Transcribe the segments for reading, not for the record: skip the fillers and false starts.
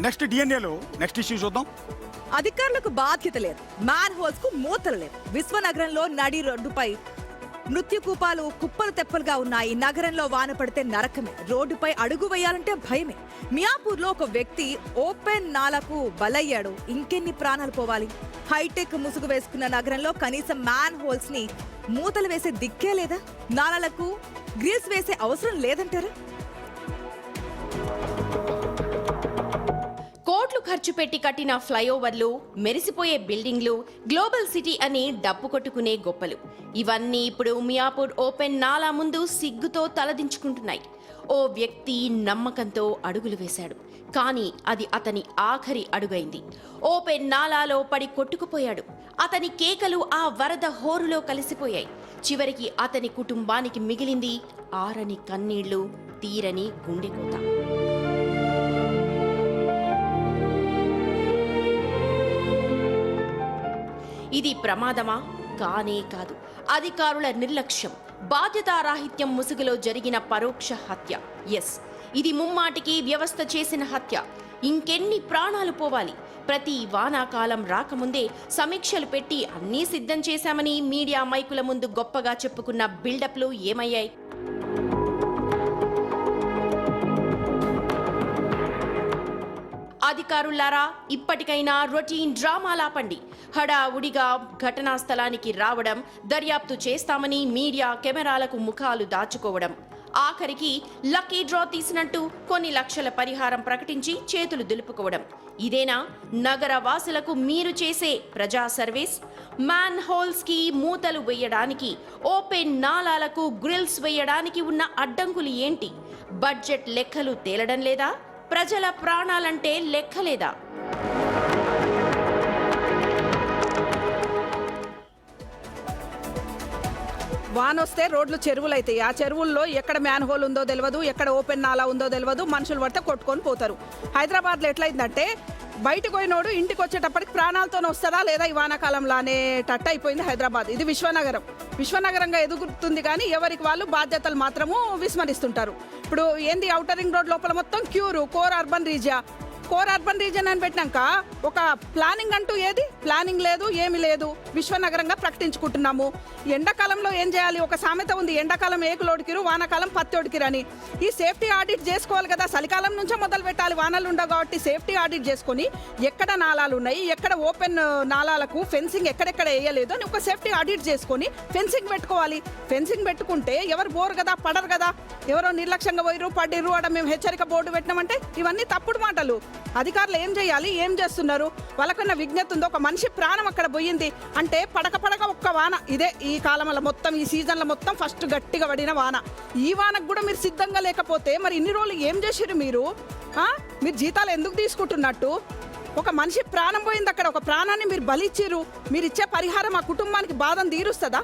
Next డిఎన్ఏలో next issue చూద్దాం. అధికారులకు బాధ్యత లేదు, మ్యాన్ హోల్స్ కు మూతలు లేవు. విశ్వనగరంలో నడి రోడ్డుపై మృత్యుకూపాలు కుప్పలు తెప్పలుగా ఉన్నాయి. నగరంలో వాన పడితే నరకమే, రోడ్డుపై అడుగు వేయాలంటే భయమే. మియాపూర్లో ఒక వ్యక్తి ఓపెన్ నాలకు బలయ్యాడు. ఇంకెన్ని ప్రాణాలు పోవాలి? హైటెక్ ముసుగు వేసుకున్న నగరంలో కనీసం మ్యాన్ హోల్స్ ని మూతలు వేసే దిక్కే లేదా? నాలాలకు గ్రీస్ వేసే అవసరం లేదంటారా? కోట్లు ఖర్చు పెట్టి కట్టిన ఫ్లైఓవర్లు, మెరిసిపోయే బిల్డింగ్లు, గ్లోబల్ సిటీ అని డప్పు కొట్టుకునే గొప్పలు, ఇవన్నీ ఇప్పుడు మియాపూర్ ఓపెన్ నాలా ముందు సిగ్గుతో తలదించుకుంటున్నాయి. ఓ వ్యక్తి నమ్మకంతో అడుగులు వేశాడు, కానీ అది అతని ఆఖరి అడుగైంది. ఓపెన్ నాలాలో పడి కొట్టుకుపోయాడు. అతని కేకలు ఆ వరద హోరులో కలిసిపోయాయి. చివరికి అతని కుటుంబానికి మిగిలింది ఆరని కన్నీళ్లు, తీరని గుండెకోత. ఇది ప్రమాదమా? కానే కాదు. అధికారుల నిర్లక్ష్యం, బాధ్యతారాహిత్యం ముసుగులో జరిగిన పరోక్ష హత్య. ఎస్, ఇది ముమ్మాటికి వ్యవస్థ చేసిన హత్య. ఇంకెన్ని ప్రాణాలు పోవాలి? ప్రతి వానాకాలం రాకముందే సమీక్షలు పెట్టి అన్నీ సిద్ధం చేశామని మీడియా మైకుల ముందు గొప్పగా చెప్పుకున్న బిల్డప్లు ఏమయ్యాయి? అధికారులారా, ఇప్పటికైనా రొటీన్ డ్రామాలాపండి. హడావుడిగా ఘటనా స్థలానికి రావడం, దర్యాప్తు చేస్తామని మీడియా కెమెరాలకు ముఖాలు దాచుకోవడం, ఆఖరికి లక్కీ డ్రా తీసినట్టు కొన్ని లక్షల పరిహారం ప్రకటించి చేతులు దులుపుకోవడం, ఇదేనా నగర వాసులకు మీరు చేసే ప్రజా సర్వీస్? మ్యాన్ హోల్స్ కి మూతలు వేయడానికి, ఓపెన్ నాలాలకు గ్రిల్స్ వేయడానికి ఉన్న అడ్డంకులు ఏంటి? బడ్జెట్ లెక్కలు తేలడం లేదా? ప్రజల ప్రాణాలంటే లెక్కలేదా? వానొస్తే రోడ్లు చెరువులు అవుతాయి. ఆ చెరువుల్లో ఎక్కడ మ్యాన్ హోల్ ఉందో తెలియదు, ఎక్కడ ఓపెన్ నాలా ఉందో తెలియదు. మనుషులు పడితే కొట్టుకొని పోతారు. హైదరాబాద్లో ఎట్లయిందంటే బయటకు పోయినోడు ఇంటికి వచ్చేటప్పటికి ప్రాణాలతో వస్తారా లేదా ఈ వానాకాలంలానే టట్ అయిపోయింది హైదరాబాద్. ఇది విశ్వనగరంగా ఎదుగుతుంది, కానీ ఎవరికి వాళ్ళు బాధ్యతలు మాత్రము విస్మరిస్తుంటారు. ఇప్పుడు ఏంది, ఔటర్ రింగ్ రోడ్ లోపల మొత్తం కోర్ అర్బన్ రీజన్ అని పెట్టినాక ఒక ప్లానింగ్ అంటూ ఏది? ప్లానింగ్ లేదు, ఏమి లేదు. విశ్వనగరంగా ప్రకటించుకుంటున్నాము. ఎండాకాలంలో ఏం చేయాలి? ఒక సామెత ఉంది, ఎండాకాలం ఏకులోడికిరు, వానాకాలం పత్తోడికిరు అని. ఈ సేఫ్టీ ఆడిట్ చేసుకోవాలి కదా. చలికాలం నుంచే మొదలు పెట్టాలి. వానలు ఉండవు కాబట్టి సేఫ్టీ ఆడిట్ చేసుకొని ఎక్కడ నాలాలు ఉన్నాయి, ఎక్కడ ఓపెన్ నాలాలకు ఫెన్సింగ్ ఎక్కడెక్కడ వేయలేదు అని ఒక సేఫ్టీ ఆడిట్ చేసుకొని ఫెన్సింగ్ పెట్టుకోవాలి. ఫెన్సింగ్ పెట్టుకుంటే ఎవరు బోరు కదా, పడరు కదా. ఎవరో నిర్లక్ష్యంగా పోయిరు, పడిర్రు, అక్కడ మేము హెచ్చరిక బోర్డు పెట్టినామంటే ఇవన్నీ తప్పుడు మాటలు. అధికారులు ఏం చేయాలి, ఏం చేస్తున్నారు? వాళ్ళకన్నా విజ్ఞత ఉందో? ఒక మనిషి ప్రాణం అక్కడ పోయింది అంటే పడక ఒక్క వాన, ఇదే ఈ కాలంలో మొత్తం ఈ సీజన్లో మొత్తం ఫస్ట్ గట్టిగా పడిన వాన. ఈ వానకు కూడా మీరు సిద్ధంగా లేకపోతే మరి ఇన్ని రోజులు ఏం చేసిరు మీరు? మీరు జీతాలు ఎందుకు తీసుకుంటున్నట్టు? ఒక మనిషి ప్రాణం పోయింది అక్కడ, ఒక ప్రాణాన్ని మీరు బలిచ్చిరు. మీరు ఇచ్చే పరిహారం ఆ కుటుంబానికి బాధను తీరుస్తుందా?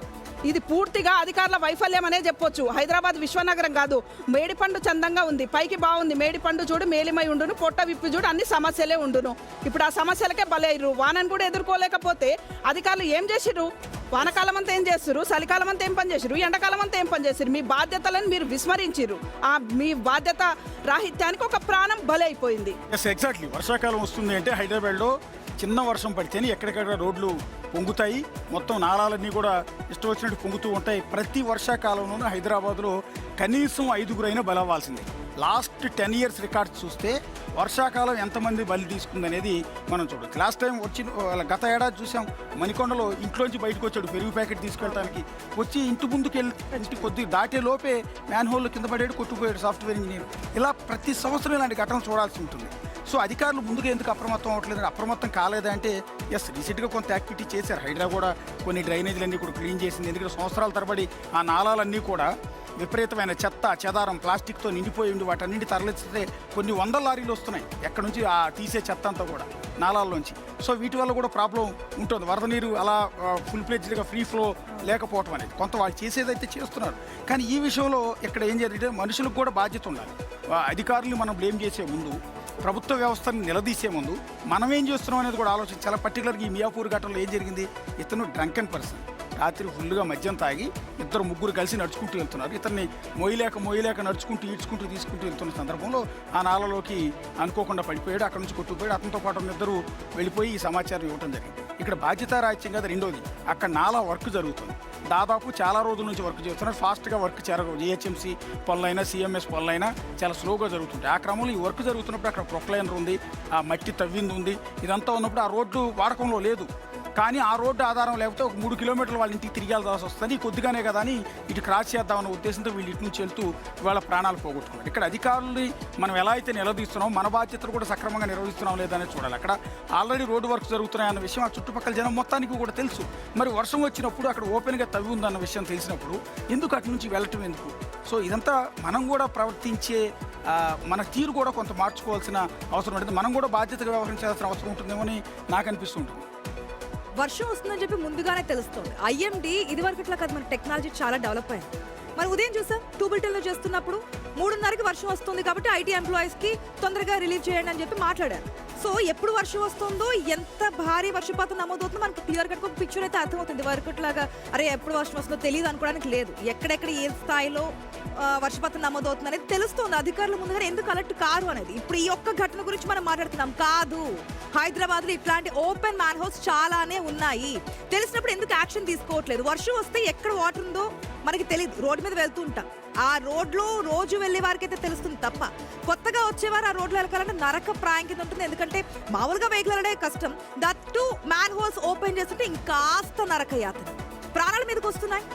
ఇది పూర్తిగా అధికారుల వైఫల్యం అనే చెప్పొచ్చు. హైదరాబాద్ విశ్వనగరం కాదు. మేడిపండు చందంగా ఉంది, పైకి బాగుంది. మేడిపండు చూడు మేలిమై ఉండును, పొట్ట విప్పి చూడు, అన్ని సమస్యలే ఉండును. ఇప్పుడు ఆ సమస్యలకే బలయ్యారు. వానను కూడా ఎదుర్కోలేకపోతే అధికారులు ఏం చేసిరు? వానకాలం అంతా ఏం చేస్తారు, చలికాలం అంతా ఏం పని చేసిరు, ఎండాకాలం అంతా ఏం పని చేసిరు? మీ బాధ్యతలను మీరు విస్మరించారు. మీ బాధ్యత రాహిత్యానికి ఒక ప్రాణం బలైపోయింది. ఎగ్జాక్ట్లీ. వర్షాకాలం వస్తుంది అంటే హైదరాబాద్లో చిన్న వర్షం పడితేనే ఎక్కడికక్కడ రోడ్లు పొంగుతాయి. మొత్తం నాళాలన్నీ కూడా ఇష్టం వచ్చినట్టు పొంగుతూ ఉంటాయి. ప్రతి వర్షాకాలంలోనూ హైదరాబాద్లో కనీసం 5గురైనా బలవ్వాల్సిందే. లాస్ట్ 10 years రికార్డ్స్ చూస్తే వర్షాకాలం ఎంతమంది బలి తీసుకుందనేది మనం చూడవచ్చు. లాస్ట్ టైం గత ఏడాది చూసాం, మణికొండలో ఇంట్లోంచి బయటకు వచ్చాడు పెరుగు ప్యాకెట్ తీసుకెళ్ళడానికి. వచ్చి ఇంటి ముందుకు ఇంటి కొద్దిగా దాటే లోపే మ్యాన్ హోల్ కింద పడాడు, కొట్టుకుపోయాడు సాఫ్ట్వేర్ ఇంజనీర్. ఇలా ప్రతి సంవత్సరం ఇలాంటి ఘటన చూడాల్సి ఉంటుంది. సో అధికారులు ముందుగా ఎందుకు అప్రమత్తం అవ్వట్లేదు? అప్రమత్తం కాలేదంటే ఎస్, రీసెంట్గా కొంత యాక్టివిటీ చేశారు. హైదరాబాద్ కూడా కొన్ని డ్రైనేజీలన్నీ కూడా క్లీన్ చేసింది. ఎందుకంటే సంవత్సరాల తరబడి ఆ నాళాలన్నీ కూడా విపరీతమైన చెత్త చెదారం ప్లాస్టిక్తో నిండిపోయి ఉండి వాటన్నింటి తరలిస్తే కొన్ని 100 లారీలు వస్తున్నాయి ఎక్కడ నుంచి ఆ తీసే చెత్త అంతా కూడా నాళాల్లోంచి. సో వీటి వల్ల కూడా ప్రాబ్లం ఉంటుంది. వరద నీరు అలా ఫుల్ ఫ్లెడ్జ్డ్గా ఫ్రీ ఫ్లో లేకపోవటం అనేది కొంత వాళ్ళు చేసేదైతే చేస్తున్నారు. కానీ ఈ విషయంలో ఇక్కడ ఏం జరిగితే మనుషులకు కూడా బాధ్యత ఉండాలి. అధికారులు మనం బ్లేమ్ చేసే ముందు, ప్రభుత్వ వ్యవస్థను నిలదీసే ముందు మనం ఏం చేస్తున్నాం అనేది కూడా ఆలోచించి. చాలా పర్టికులర్గా ఈ మియాపూర్ ఘటనలో ఏం జరిగింది, ఇతను డ్రంకెన్ పర్సన్, రాత్రి ఫుల్గా మద్యం తాగి ఇద్దరు ముగ్గురు కలిసి నడుచుకుంటూ వెళ్తున్నారు. ఇతన్ని మోయలేక నడుచుకుంటూ ఈడ్చుకుంటూ తీసుకుంటూ వెళ్తున్న సందర్భంలో ఆ నాలలోకి అనుకోకుండా పడిపోయాడు. అక్కడ నుంచి కొట్టుకుపోయాడు. అతనితో పాటు ఇద్దరు వెళ్ళిపోయి ఈ సమాచారం ఇవ్వడం జరిగింది. ఇక్కడ బాధ్యతారాహిత్యం కదా రెండోది. అక్కడ నాలా వర్క్ జరుగుతుంది. దాదాపు చాలా రోజుల నుంచి వర్క్ చేస్తున్నారు. ఫాస్ట్గా వర్క్ జిహెచ్ఎంసీ పనులైనా సిఎంఎస్ పనులైనా చాలా స్లోగా జరుగుతుంటాయి. ఆ క్రమంలో ఈ వర్క్ జరుగుతున్నప్పుడు అక్కడ ప్రొక్లైనర్ ఉంది, ఆ మట్టి తవ్వింది ఉంది, ఇదంతా ఉన్నప్పుడు ఆ రోడ్డు వాడకంలో లేదు. కానీ ఆ రోడ్డు ఆధారం లేకపోతే ఒక 3 కిలోమీటర్లు వాళ్ళ ఇంటికి తిరిగి వెళ్ళాల్సి వస్తుంది. కొద్దిగానే కదా అని ఇటు క్రాస్ చేద్దామన్న ఉద్దేశంతో వీళ్ళు ఇటు నుంచి వెళ్తూ వాళ్ళ ప్రాణాలు పోగొట్టుకున్నారు. ఇక్కడ అధికారుల్ని మనం ఎలా అయితే నిలదీస్తున్నాం, మన బాధ్యతలు కూడా సక్రమంగా నిర్వహిస్తున్నాం లేదనేది చూడాలి. అక్కడ ఆల్రెడీ రోడ్డు వర్క్ జరుగుతున్నాయన్న విషయం ఆ చుట్టుపక్కల జనం మొత్తానికి కూడా తెలుసు. మరి వర్షం వచ్చినప్పుడు అక్కడ ఓపెన్గా తవ్వి ఉందన్న విషయం తెలిసినప్పుడు ఎందుకు అటు నుంచి వెళ్ళటం ఎందుకు? సో ఇదంతా మనం కూడా ప్రవర్తించే మన తీరు కూడా కొంత మార్చుకోవాల్సిన అవసరం ఉంటుంది. మనం కూడా బాధ్యతగా వ్యవహరించాల్సిన అవసరం ఉంటుందేమో అని నాకు అనిపిస్తుంటుంది. వర్షం వస్తుందని చెప్పి ముందుగానే తెలుస్తుంది. ఐఎండి ఇదివరకు ఇట్లా కాదు, మన టెక్నాలజీ చాలా డెవలప్ అయింది. మరి ఉదయం చూసాం 2 బిల్టన్లో చేస్తున్నప్పుడు 3:30కి వర్షం వస్తుంది కాబట్టి ఐటీ ఎంప్లాయీస్కి తొందరగా రిలీవ్ చేయండి అని చెప్పి మాట్లాడారు. సో ఎప్పుడు వర్షం వస్తుందో, ఎంత భారీ వర్షపాతం నమోదవుతుందో మనకు క్లియర్ కట్ ఒక పిక్చర్ అయితే అర్థమవుతుంది. వరకట్లాగా అరే ఎప్పుడు వర్షం వస్తుందో తెలియదు అనుకోవడానికి లేదు. ఎక్కడెక్కడ ఏ స్థాయిలో వర్షపాతం నమోదవుతుంది అనేది తెలుస్తుంది. అధికారులు ముందుగా ఎందుకు అలర్ట్ కారు అనేది. ఇప్పుడు ఈ ఒక్క ఘటన గురించి మనం మాట్లాడుతున్నాం కాదు. హైదరాబాద్లో ఇట్లాంటి ఓపెన్ మ్యాన్ హౌస్ చాలానే ఉన్నాయి. తెలిసినప్పుడు ఎందుకు యాక్షన్ తీసుకోవట్లేదు? వర్షం వస్తే ఎక్కడ వాటర్ ఉందో మనకి తెలియదు. రోడ్డు మీద వెళ్తూ ఉంటాం, ఆ రోడ్లో రోజు వెళ్ళే వారికి అయితే తెలుస్తుంది తప్ప కొత్తగా వచ్చేవారు ఆ రోడ్లో వెళ్ళాలంటే నరక ప్రాయం కింద ఉంటుంది. ఎందుకంటే మామూలుగా వెహికల్ వెళ్ళడే కష్టం, that to man holes open చేస్తుంటే ఇంకాస్త నరక యాత్ర. ప్రాణాల మీదకి వస్తున్నాయి.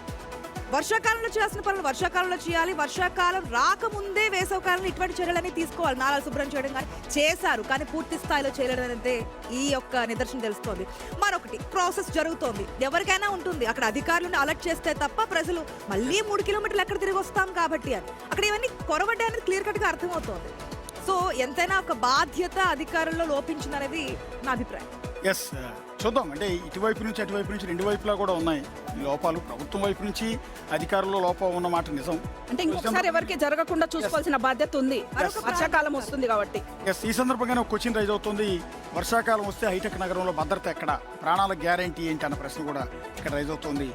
వర్షాకాలంలో చేయాల్సిన పనులు వర్షాకాలంలో చేయాలి. వర్షాకాలం రాకముందే వేసవకాలంలో ఇటువంటి చర్యలన్నీ తీసుకోవాలి. నాలాలు శుభ్రం చేయడం కానీ చేశారు, కానీ పూర్తి స్థాయిలో చేయడం అనేది ఈ యొక్క నిదర్శనం తెలుస్తోంది. మరొకటి ప్రాసెస్ జరుగుతోంది, ఎవరికైనా ఉంటుంది. అక్కడ అధికారులను అలర్ట్ చేస్తే తప్ప ప్రజలు మళ్ళీ 3 కిలోమీటర్లు ఎక్కడ తిరిగి వస్తాం కాబట్టి అని అక్కడ ఇవన్నీ కొరవడ్డా అనేది క్లియర్ కట్గా అర్థమవుతోంది. సో ఎంతైనా ఒక బాధ్యత అధికారుల్లో లోపించిందనేది నా అభిప్రాయం. ఎస్, చూద్దాం. అంటే ఇటువైపు నుంచి అటువైపు నుంచి రెండు వైపులా కూడా ఉన్నాయి ఈ లోపాలు. ప్రభుత్వం వైపు నుంచి అధికారుల్లో లోపం ఉన్నమాట నిజం. అంటే ఇంకొకసారి ఎవరికి జరగకుండా చూసుకోవాల్సిన బాధ్యత ఉంది. వర్షాకాలం వస్తుంది కాబట్టి. ఎస్, ఈ సందర్భంగానే ఒక క్వశ్చన్ రైజ్ అవుతుంది. వర్షాకాలం వస్తే హైటెక్ నగరంలో భద్రత ఎక్కడ, ప్రాణాల గ్యారంటీ ఏంటి అన్న ప్రశ్న కూడా ఇక్కడ రైజ్ అవుతుంది.